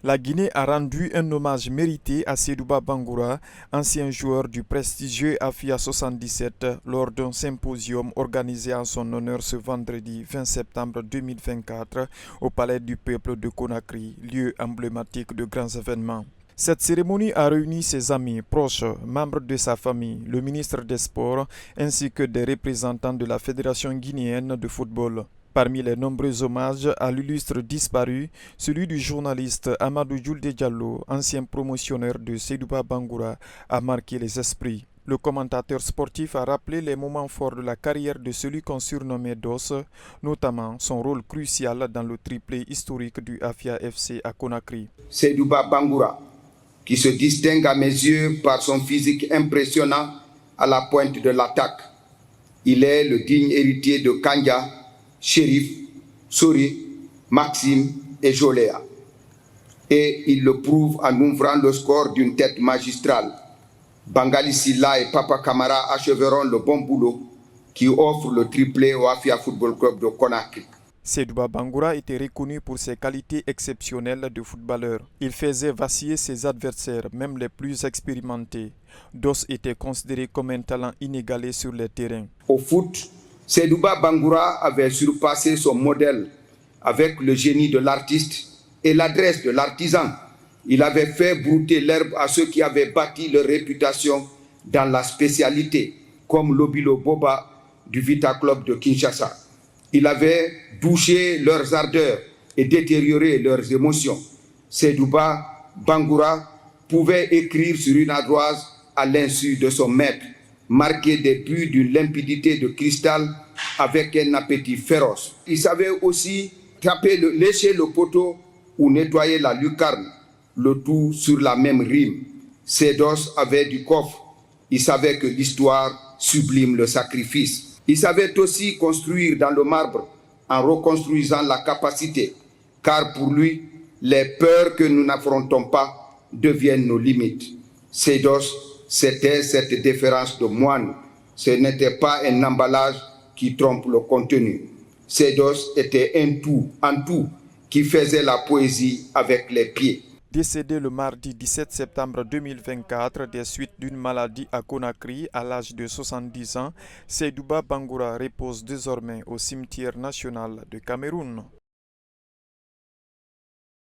La Guinée a rendu un hommage mérité à Sedouba Bangoura, ancien joueur du prestigieux AFIA 77, lors d'un symposium organisé en son honneur ce vendredi 20 septembre 2024 au Palais du Peuple de Conakry, lieu emblématique de grands événements. Cette cérémonie a réuni ses amis, proches, membres de sa famille, le ministre des Sports ainsi que des représentants de la Fédération guinéenne de football. Parmi les nombreux hommages à l'illustre disparu, celui du journaliste Amadou Julde Diallo, ancien promotionnaire de Sedouba Bangoura, a marqué les esprits. Le commentateur sportif a rappelé les moments forts de la carrière de celui qu'on surnommait DOS, notamment son rôle crucial dans le triplé historique du AFIA FC à Conakry. Sedouba Bangoura, qui se distingue à mes yeux par son physique impressionnant à la pointe de l'attaque. Il est le digne héritier de Kanja, Chérif, Sori, Maxime et Joléa. Et il le prouve en ouvrant le score d'une tête magistrale. Bangali Silla et Papa Camara achèveront le bon boulot qui offre le triplé au AFIA Football Club de Conakry. Sedouba Bangoura était reconnu pour ses qualités exceptionnelles de footballeur. Il faisait vaciller ses adversaires, même les plus expérimentés. Dos était considéré comme un talent inégalé sur les terrains. Au foot, Sedouba Bangoura avait surpassé son modèle avec le génie de l'artiste et l'adresse de l'artisan. Il avait fait brouter l'herbe à ceux qui avaient bâti leur réputation dans la spécialité, comme Lobilo Boba du Vita Club de Kinshasa. Il avait douché leurs ardeurs et détérioré leurs émotions. Sedouba Bangoura pouvait écrire sur une ardoise à l'insu de son maître, marquer des buts d'une limpidité de cristal avec un appétit féroce. Il savait aussi lécher le poteau ou nettoyer la lucarne, le tout sur la même rime. Ses dos avaient du coffre. Il savait que l'histoire sublime le sacrifice. Il savait aussi construire dans le marbre en reconstruisant la capacité, car pour lui, les peurs que nous n'affrontons pas deviennent nos limites. Ses dos, c'était cette déférence de moine. Ce n'était pas un emballage qui trompe le contenu. Ses dos était un tout qui faisait la poésie avec les pieds. Décédé le mardi 17 septembre 2024 des suites d'une maladie à Conakry à l'âge de 70 ans, Sedouba Bangoura repose désormais au cimetière national de Cameroun.